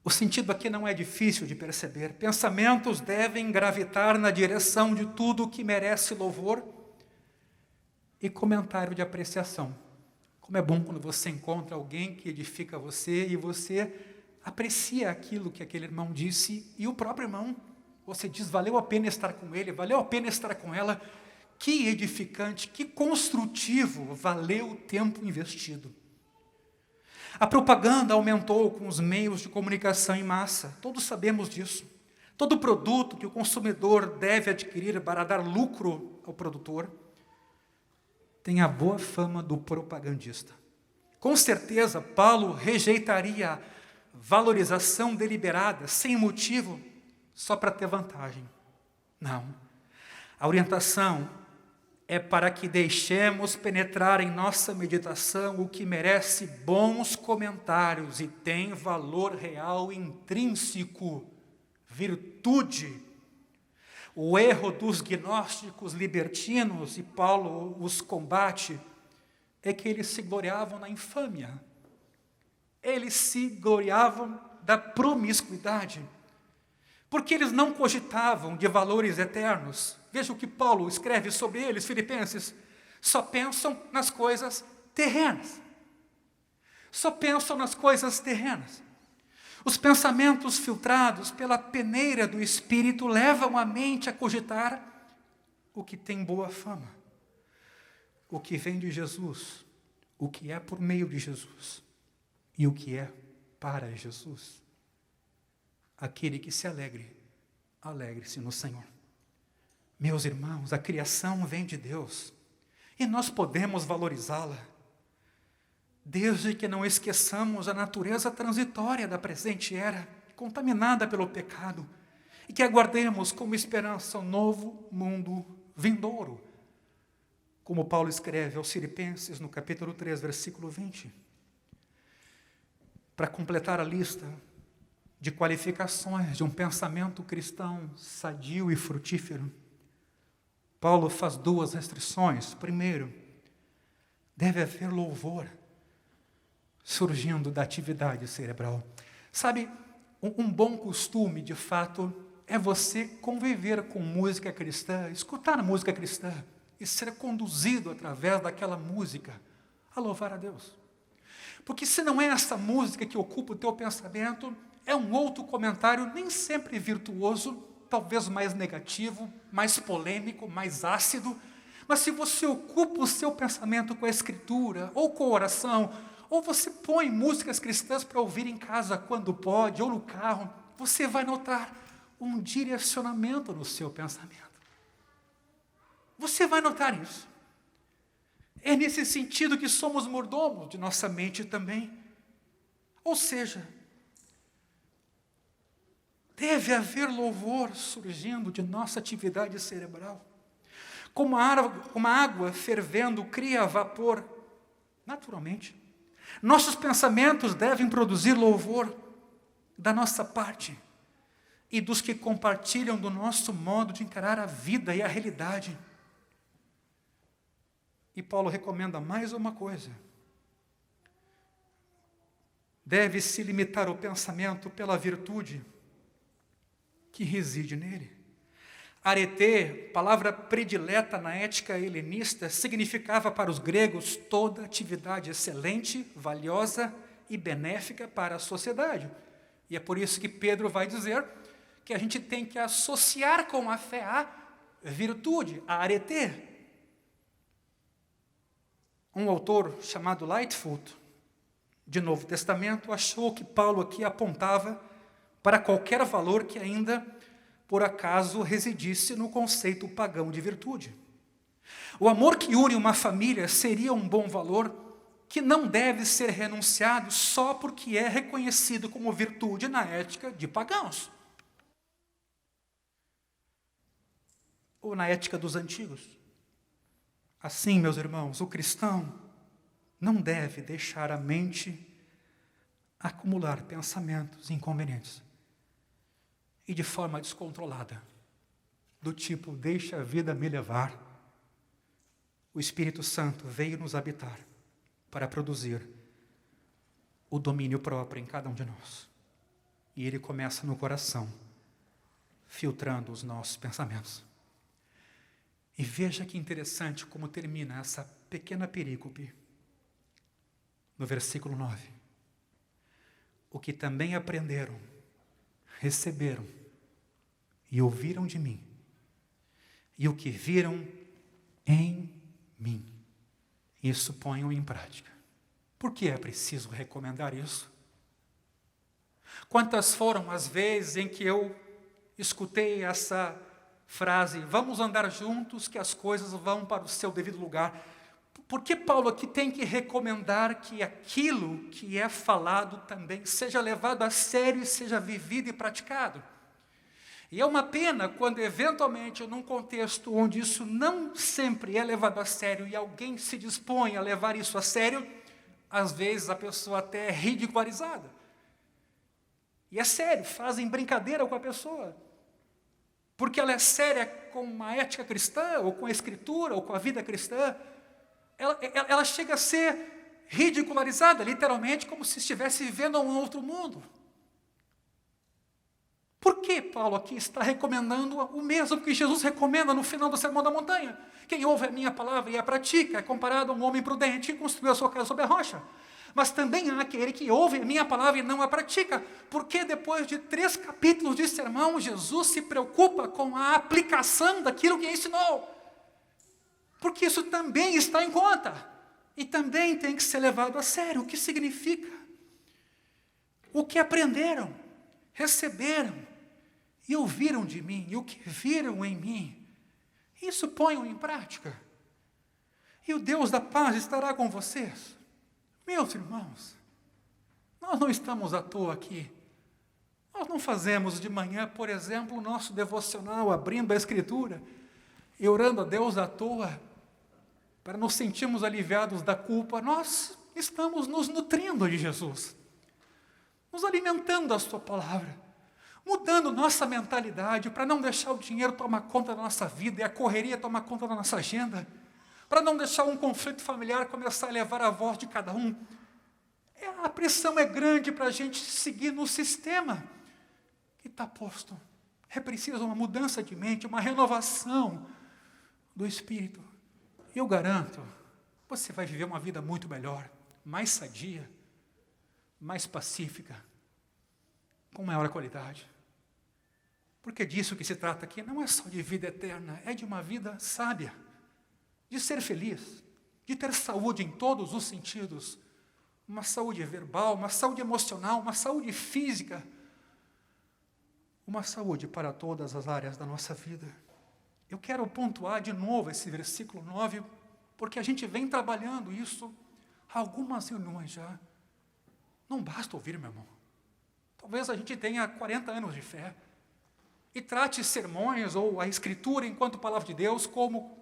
O sentido aqui não é difícil de perceber. Pensamentos devem gravitar na direção de tudo que merece louvor e comentário de apreciação. Como é bom quando você encontra alguém que edifica você e você aprecia aquilo que aquele irmão disse e o próprio irmão. Você diz, valeu a pena estar com ele, valeu a pena estar com ela. Que edificante, que construtivo, valeu o tempo investido. A propaganda aumentou com os meios de comunicação em massa, todos sabemos disso. Todo produto que o consumidor deve adquirir para dar lucro ao produtor tem a boa fama do propagandista. Com certeza, Paulo rejeitaria a valorização deliberada, sem motivo, só para ter vantagem. Não. A orientação é para que deixemos penetrar em nossa meditação o que merece bons comentários e tem valor real intrínseco, virtude. O erro dos gnósticos libertinos, e Paulo os combate, é que eles se gloriavam na infâmia. Eles se gloriavam da promiscuidade, porque eles não cogitavam de valores eternos. Veja o que Paulo escreve sobre eles, Filipenses. Só pensam nas coisas terrenas. Só pensam nas coisas terrenas. Os pensamentos filtrados pela peneira do Espírito levam a mente a cogitar o que tem boa fama, o que vem de Jesus, o que é por meio de Jesus e o que é para Jesus. Aquele que se alegre, alegre-se no Senhor. Meus irmãos, a criação vem de Deus e nós podemos valorizá-la, desde que não esqueçamos a natureza transitória da presente era, contaminada pelo pecado, e que aguardemos como esperança um novo mundo vindouro, como Paulo escreve aos Filipenses no capítulo 3, versículo 20. Para completar a lista de qualificações de um pensamento cristão sadio e frutífero, Paulo faz duas restrições. Primeiro, deve haver louvor surgindo da atividade cerebral. Sabe, um bom costume, de fato, é você conviver com música cristã, escutar música cristã e ser conduzido através daquela música a louvar a Deus. Porque se não é essa música que ocupa o teu pensamento, é um outro comentário nem sempre virtuoso, talvez mais negativo, mais polêmico, mais ácido, mas se você ocupa o seu pensamento com a Escritura, ou com a oração, ou você põe músicas cristãs para ouvir em casa quando pode, ou no carro, você vai notar um direcionamento no seu pensamento. Você vai notar isso. É nesse sentido que somos mordomos de nossa mente também. Ou seja, deve haver louvor surgindo de nossa atividade cerebral. Como a água fervendo cria vapor, naturalmente. Nossos pensamentos devem produzir louvor da nossa parte e dos que compartilham do nosso modo de encarar a vida e a realidade. E Paulo recomenda mais uma coisa. Deve-se limitar o pensamento pela virtude que reside nele. Arete, palavra predileta na ética helenista, significava para os gregos toda atividade excelente, valiosa e benéfica para a sociedade. E é por isso que Pedro vai dizer que a gente tem que associar com a fé a virtude, a arete. Um autor chamado Lightfoot, de Novo Testamento, achou que Paulo aqui apontava para qualquer valor que ainda, por acaso, residisse no conceito pagão de virtude. O amor que une uma família seria um bom valor que não deve ser renunciado só porque é reconhecido como virtude na ética de pagãos. Ou na ética dos antigos. Assim, meus irmãos, o cristão não deve deixar a mente acumular pensamentos inconvenientes e de forma descontrolada, do tipo, deixa a vida me levar. O Espírito Santo veio nos habitar para produzir o domínio próprio em cada um de nós. E ele começa no coração, filtrando os nossos pensamentos. E veja que interessante como termina essa pequena perícope no versículo 9. O que também aprenderam, receberam e ouviram de mim, e o que viram em mim, isso ponham em prática. Por que é preciso recomendar isso? Quantas foram as vezes em que eu escutei essa frase, vamos andar juntos que as coisas vão para o seu devido lugar? Por que Paulo aqui tem que recomendar que aquilo que é falado também seja levado a sério e seja vivido e praticado? E é uma pena quando, eventualmente, num contexto onde isso não sempre é levado a sério e alguém se dispõe a levar isso a sério, às vezes a pessoa até é ridicularizada. E é sério, fazem brincadeira com a pessoa. Porque ela é séria com uma ética cristã, ou com a escritura, ou com a vida cristã. Ela chega a ser ridicularizada, literalmente, como se estivesse vivendo um outro mundo. Por que Paulo aqui está recomendando o mesmo que Jesus recomenda no final do Sermão da Montanha? Quem ouve a minha palavra e a pratica é comparado a um homem prudente que construiu a sua casa sobre a rocha. Mas também há aquele que ouve a minha palavra e não a pratica. Porque depois de 3 capítulos de sermão, Jesus se preocupa com a aplicação daquilo que ensinou. Porque isso também está em conta. E também tem que ser levado a sério. O que significa? O que aprenderam, receberam e ouviram de mim, e o que viram em mim, isso ponham em prática. E o Deus da paz estará com vocês. Meus irmãos, nós não estamos à toa aqui. Nós não fazemos de manhã, por exemplo, o nosso devocional, abrindo a Escritura e orando a Deus à toa, para nos sentirmos aliviados da culpa. Nós estamos nos nutrindo de Jesus, nos alimentando da sua palavra, mudando nossa mentalidade para não deixar o dinheiro tomar conta da nossa vida e a correria tomar conta da nossa agenda, para não deixar um conflito familiar começar a levar a voz de cada um. A pressão é grande para a gente seguir no sistema que está posto. É preciso uma mudança de mente, uma renovação do espírito. Eu garanto, você vai viver uma vida muito melhor, mais sadia, mais pacífica, com maior qualidade. Porque disso que se trata aqui não é só de vida eterna, é de uma vida sábia, de ser feliz, de ter saúde em todos os sentidos, uma saúde verbal, uma saúde emocional, uma saúde física, uma saúde para todas as áreas da nossa vida. Eu quero pontuar de novo esse versículo 9, porque a gente vem trabalhando isso há algumas reuniões já. Não basta ouvir, meu irmão. Talvez a gente tenha 40 anos de fé e trate sermões ou a Escritura enquanto palavra de Deus como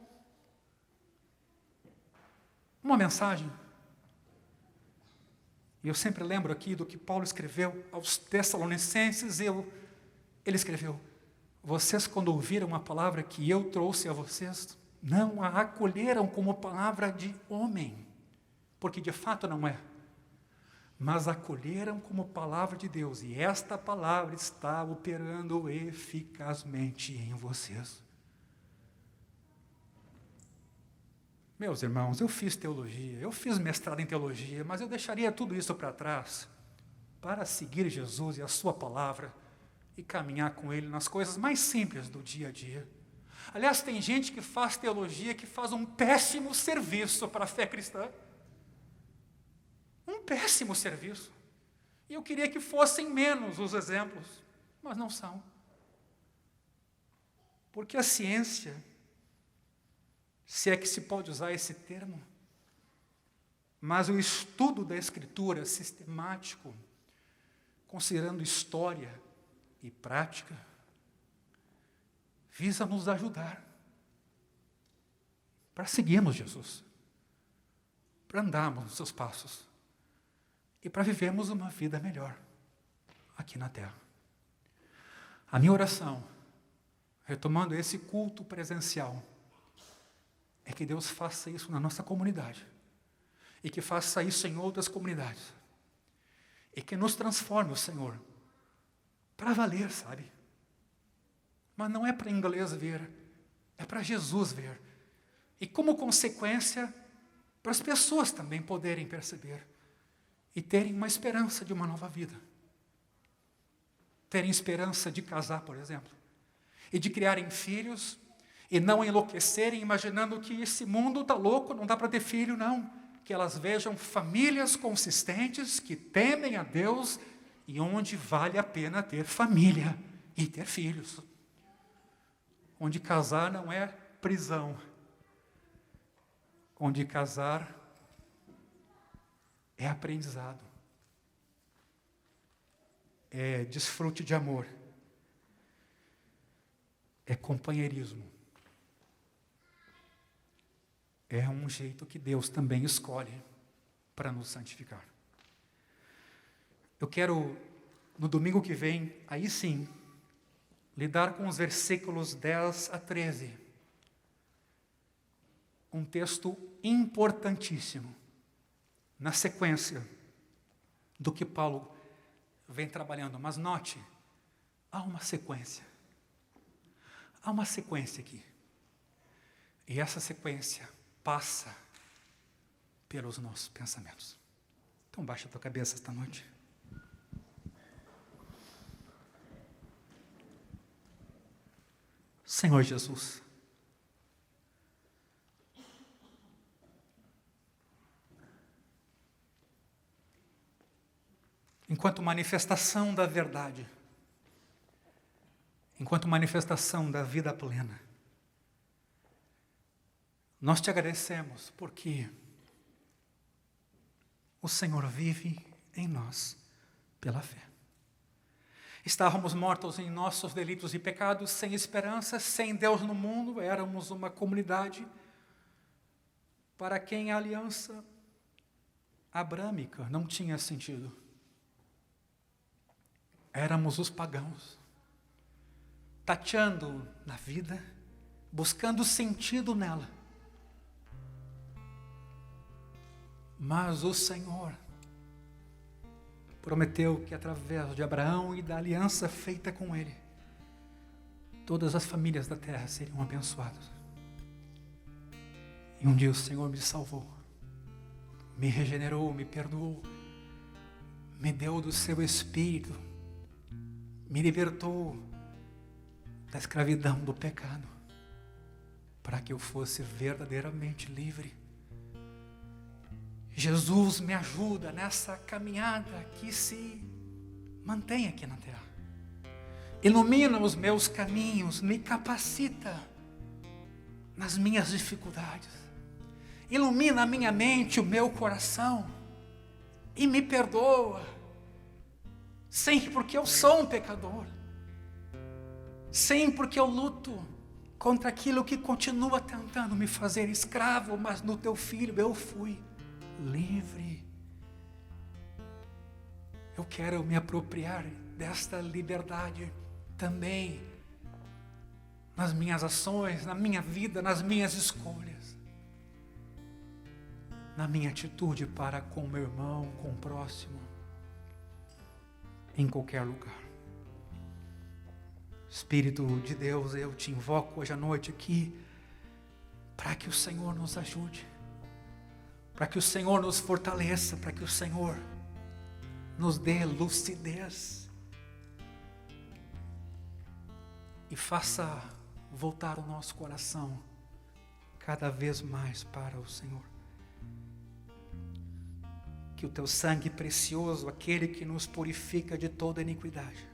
uma mensagem. E eu sempre lembro aqui do que Paulo escreveu aos Tessalonicenses. Ele escreveu: vocês, quando ouviram a palavra que eu trouxe a vocês, não a acolheram como palavra de homem, porque de fato não é, mas acolheram como palavra de Deus, e esta palavra está operando eficazmente em vocês. Meus irmãos, eu fiz teologia, eu fiz mestrado em teologia, mas eu deixaria tudo isso para trás para seguir Jesus e a sua palavra e caminhar com Ele nas coisas mais simples do dia a dia. Aliás, tem gente que faz teologia que faz um péssimo serviço para a fé cristã. Um péssimo serviço. E eu queria que fossem menos os exemplos, mas não são. Porque a ciência, se é que se pode usar esse termo, mas o estudo da Escritura sistemático, considerando história e prática, visa nos ajudar para seguirmos Jesus, para andarmos nos seus passos e para vivermos uma vida melhor aqui na terra. A minha oração, retomando esse culto presencial, é que Deus faça isso na nossa comunidade e que faça isso em outras comunidades e que nos transforme, o Senhor, para valer, sabe? Mas não é para inglês ver, é para Jesus ver. E como consequência, para as pessoas também poderem perceber e terem uma esperança de uma nova vida. Terem esperança de casar, por exemplo, e de criarem filhos, e não enlouquecerem imaginando que esse mundo está louco, não dá para ter filho, não. Que elas vejam famílias consistentes, que temem a Deus, e onde vale a pena ter família e ter filhos. Onde casar não é prisão. Onde casar é aprendizado. É desfrute de amor. é companheirismo. É um jeito que Deus também escolhe para nos santificar. Eu quero, no domingo que vem, aí sim, lidar com os versículos 10 a 13. Um texto importantíssimo, na sequência do que Paulo vem trabalhando. Mas note, há uma sequência. Há uma sequência aqui. E essa sequência passa pelos nossos pensamentos. Então baixa a tua cabeça esta noite. Senhor Jesus, enquanto manifestação da verdade, enquanto manifestação da vida plena, nós te agradecemos porque o Senhor vive em nós pela fé. Estávamos mortos em nossos delitos e pecados, sem esperança, sem Deus no mundo. Éramos uma comunidade para quem a aliança abrâmica não tinha sentido. Éramos os pagãos, tateando na vida, buscando sentido nela. Mas o Senhor prometeu que através de Abraão e da aliança feita com ele, todas as famílias da terra seriam abençoadas. E um dia o Senhor me salvou, me regenerou, me perdoou, me deu do seu Espírito, me libertou da escravidão do pecado, para que eu fosse verdadeiramente livre. Jesus me ajuda nessa caminhada que se mantém aqui na terra. Ilumina os meus caminhos, me capacita nas minhas dificuldades. Ilumina a minha mente, o meu coração e me perdoa. Sempre porque eu sou um pecador. Sempre porque eu luto contra aquilo que continua tentando me fazer escravo, mas no teu Filho eu fui livre. Eu quero me apropriar desta liberdade também nas minhas ações, na minha vida, nas minhas escolhas, na minha atitude para com o meu irmão, com o próximo, em qualquer lugar. Espírito de Deus, eu te invoco hoje à noite aqui para que o Senhor nos ajude, para que o Senhor nos fortaleça, para que o Senhor nos dê lucidez e faça voltar o nosso coração cada vez mais para o Senhor. Que o teu sangue precioso, aquele que nos purifica de toda iniquidade,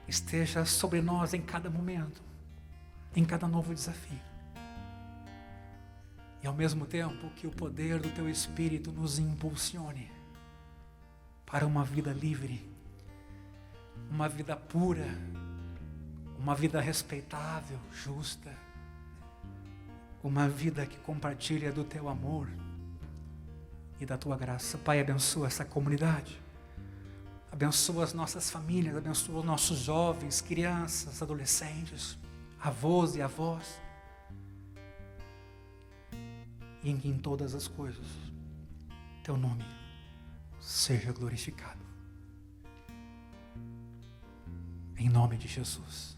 esteja sobre nós em cada momento, em cada novo desafio. E ao mesmo tempo que o poder do teu Espírito nos impulsione para uma vida livre, uma vida pura, uma vida respeitável, justa, uma vida que compartilha do teu amor e da tua graça. Pai, abençoa essa comunidade, abençoa as nossas famílias, abençoa os nossos jovens, crianças, adolescentes, avós e avós, e em todas as coisas teu nome seja glorificado. Em nome de Jesus.